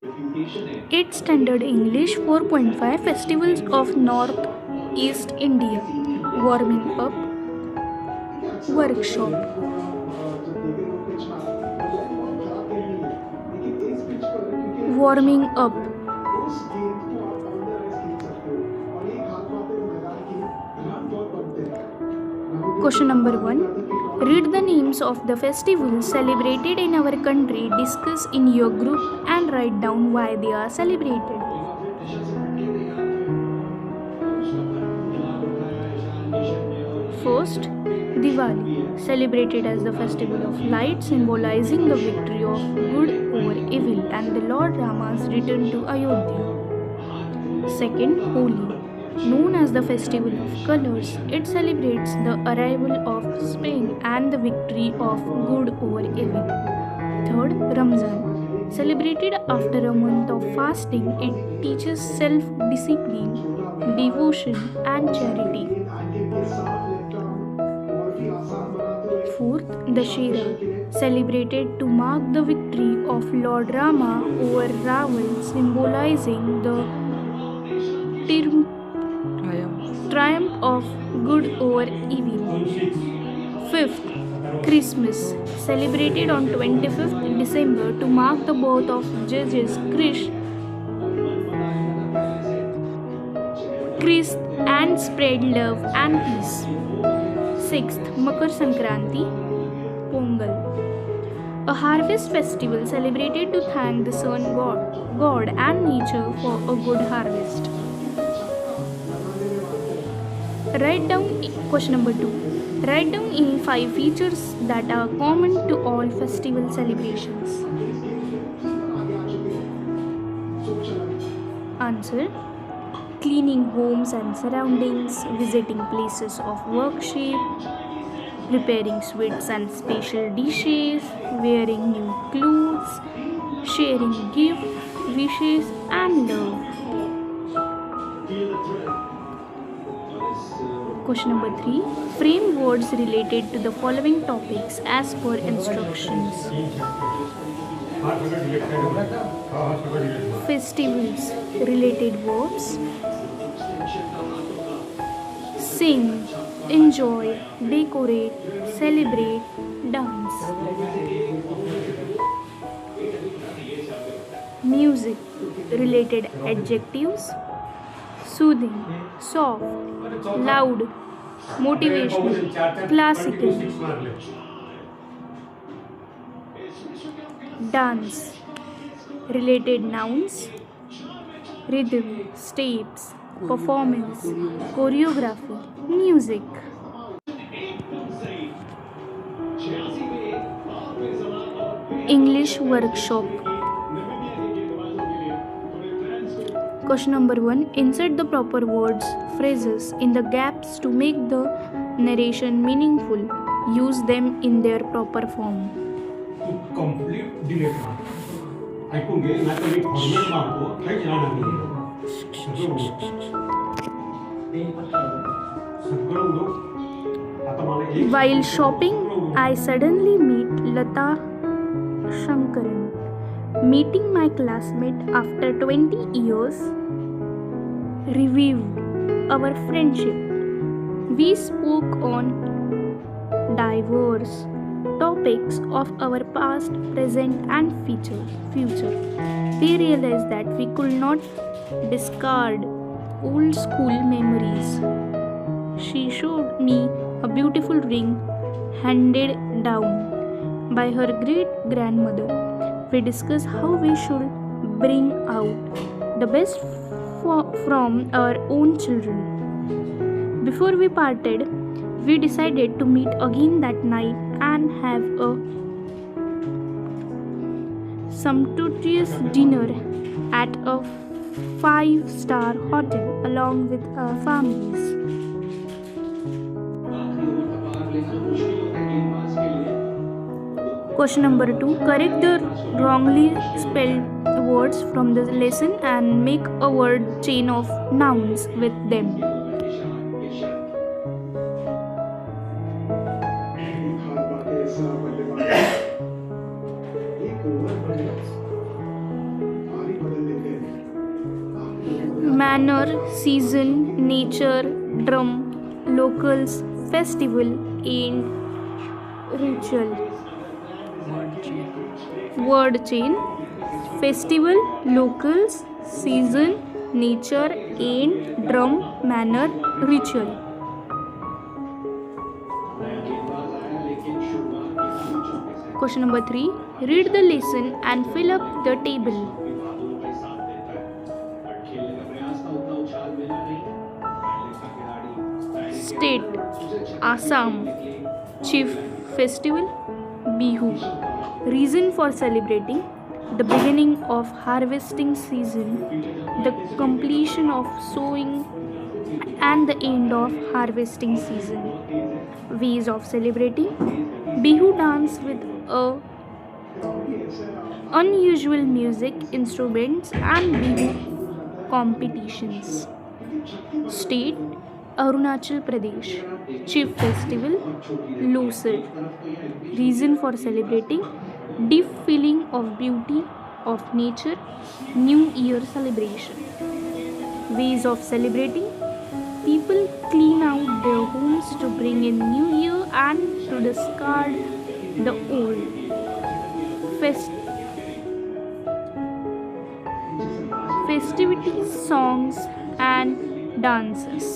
8th Standard English 4.5 Festivals of North East India. Warming up workshop. Warming up. Question number 1. Read the names of the festivals celebrated in our country, discuss in your group, and write down why they are celebrated. First, Diwali, celebrated as the festival of light, symbolizing the victory of good over evil and the Lord Rama's return to Ayodhya. Second, Holi, known as the festival of colors, it celebrates the arrival of spring and the victory of good over evil. Third, Ramzan, celebrated after a month of fasting, it teaches self-discipline, devotion, and charity. Fourth, Dashera, celebrated to mark the victory of Lord Rama over Ravan, symbolizing the triumph of good over evil. Fifth, Christmas, celebrated on 25th December to mark the birth of Jesus Christ and spread love and peace. Sixth, Makar Sankranti, Pongal, a harvest festival celebrated to thank the sun god and nature for a good harvest. Write down question number 2. Write down any 5 features that are common to all festival celebrations. Answer: cleaning homes and surroundings, visiting places of worship, preparing sweets and special dishes, wearing new clothes, sharing gifts, wishes, and love. Question number 3. Frame words related to the following topics as per instructions. Festivals related verbs: sing, enjoy, decorate, celebrate, dance. Music related adjectives: soothing, soft, loud, motivational, classical. Dance related nouns: rhythm, steps, performance, choreography, music. English workshop. Question number 1. Insert the proper words, phrases in the gaps to make the narration meaningful. Use them in their proper form. Complete delete मार ऐकून घे नाही तर मी format मारतो काहीच राहणार नाही सगळं उडव आता मला एक While shopping, I suddenly meet Lata Shankaran. Meeting my classmate after 20 years revived our friendship. We spoke on diverse topics of our past, present, and future. We realized that we could not discard old school memories. She showed me a beautiful ring handed down by her great grandmother. We discussed how we should bring out the best from our own children. Before we parted, we decided to meet again that night and have a sumptuous dinner at a 5-star hotel along with our families. Question number 2. Correct the wrongly spelled words from the lesson and make a word chain of nouns with them. manner, season, nature, drum, locals, festival, and ritual. Word chain: festival, locals, season, nature, and drum, manner, ritual. Question number 3. Read the lesson and fill up the table. State: Assam. Chief festival: Bihu. Reason for celebrating: the beginning of harvesting season, the completion of sowing, and the end of harvesting season. Ways of celebrating: Bihu dance with unusual music instruments and Bihu competitions. State: Arunachal Pradesh. Chief festival: Losar. Reason for celebrating: deep feeling of beauty of nature, New Year celebration. Ways of celebrating: people clean out their homes to bring in New Year and to discard the old. Festivities, songs, and dances.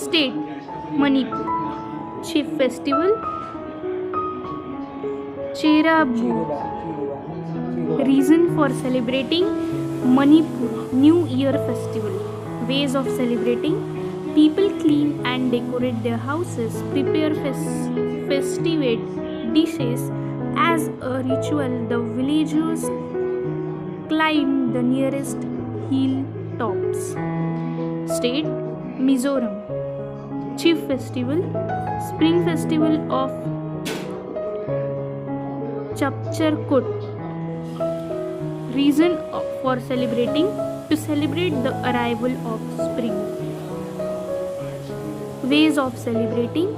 State: Manipur. Chief festival: Cherabu. Reason for celebrating: Manipur New Year festival. Ways of celebrating: people clean and decorate their houses, prepare festive dishes. As a ritual, the villagers climb the nearest hilltops. State: Mizoram. Chief festival: Spring festival of Chapcharkut. Reason for celebrating: to celebrate the arrival of spring. Ways of celebrating: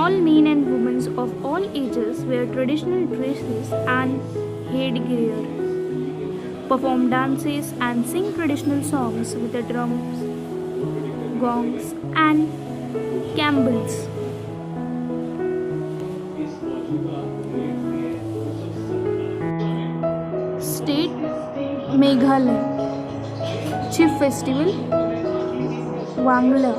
all men and women of all ages wear traditional dresses and headgear, perform dances and sing traditional songs with the drums, gongs, and cymbals. State: Meghalaya. Chief festival: Wangla.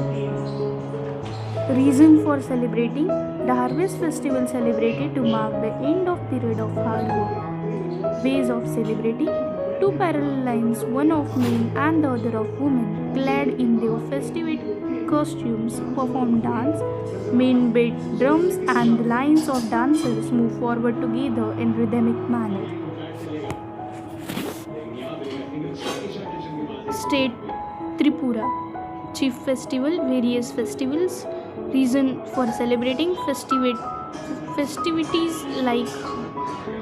Reason for celebrating: the harvest festival celebrated to mark the end of period of hard work. Ways of celebrating: two parallel lines, one of men and the other of women, clad in their festive costumes, perform dance. Men beat drums and the lines of dancers move forward together in rhythmic manner. State: Tripura. Chief festival: various festivals. Reason for celebrating: festivities like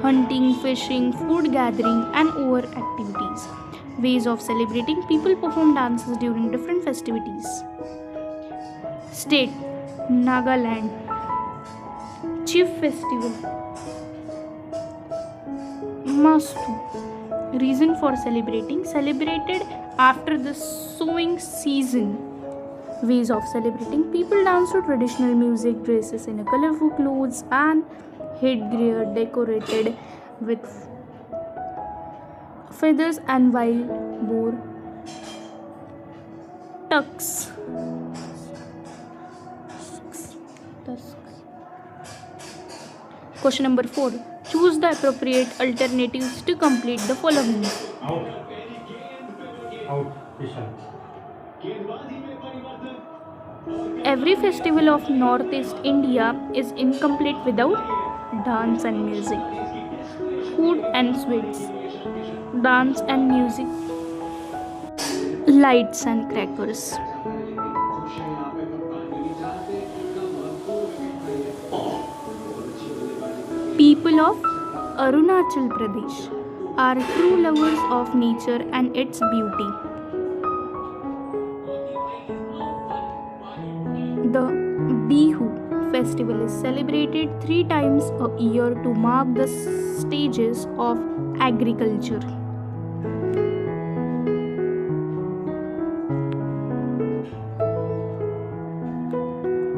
hunting, fishing, food gathering, and other activities. Ways of celebrating: people perform dances during different festivities. State: Nagaland. Chief festival: Mastu. Reason for celebrating: celebrated after the sowing season. Ways of celebrating: people dance to traditional music, dresses in colorful clothes, and headgear decorated with feathers and wild boar tusks. Question number 4. Choose the appropriate alternatives to complete the following. Out. Listen. Every festival of Northeast India is incomplete without dance and music. Food and sweets. Dance and music. Lights and crackers. People of Arunachal Pradesh are true lovers of nature and its beauty. The Bihu festival is celebrated 3 times a year to mark the stages of agriculture.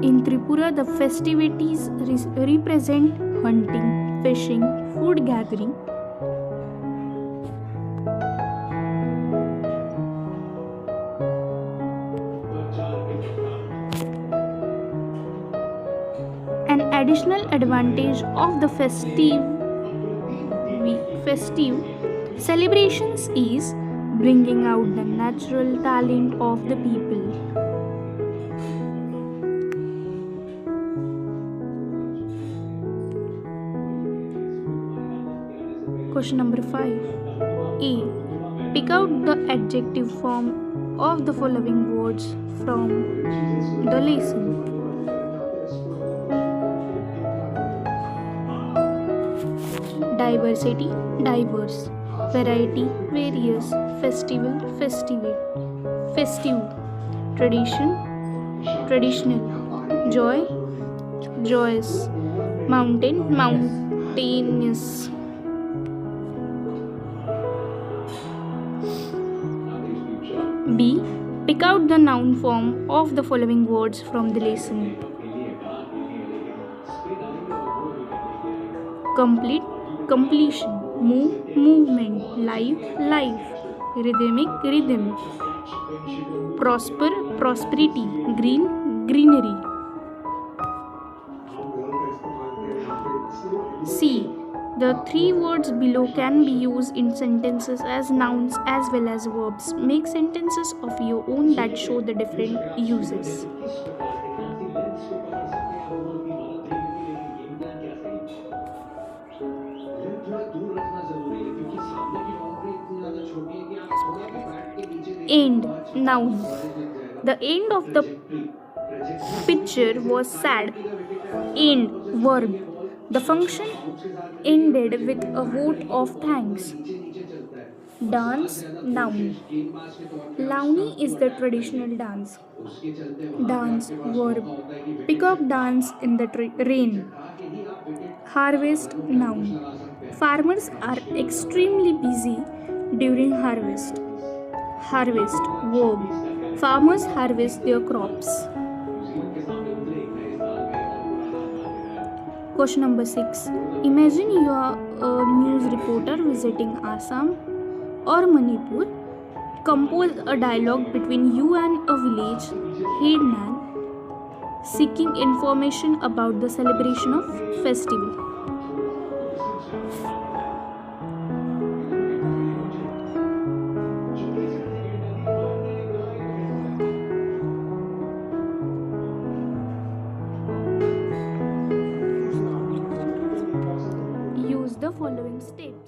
In Tripura, the festivities represent hunting, fishing, food gathering, an additional advantage of the festive celebrations is bringing out the natural talent of the people. Question number 5. A. Pick out the adjective form of the following words from the lesson. Diversity, diverse. Variety, various. Festival, festive. Festive. Tradition, traditional. Joy, joyous. Mountain, mountainous. B. Pick out the noun form of the following words from the lesson. Complete, completion. Move, movement. Life, life. Rhythmic, rhythm. Prosper, prosperity. Green, greenery. C. The 3 words below can be used in sentences as nouns as well as verbs. Make sentences of your own that show the different uses. End, noun. The end of the picture was sad. End, verb. The function ended with a vote of thanks. Dance, noun. Launi is the traditional dance. Dance, verb. Peacock dance in the rain. Harvest, noun. Farmers are extremely busy during harvest. Harvest, verb. Farmers harvest their crops. Question number 6. Imagine you are a news reporter visiting Assam or Manipur. Compose a dialogue between you and a village headman seeking information about the celebration of festival. Use the following steps.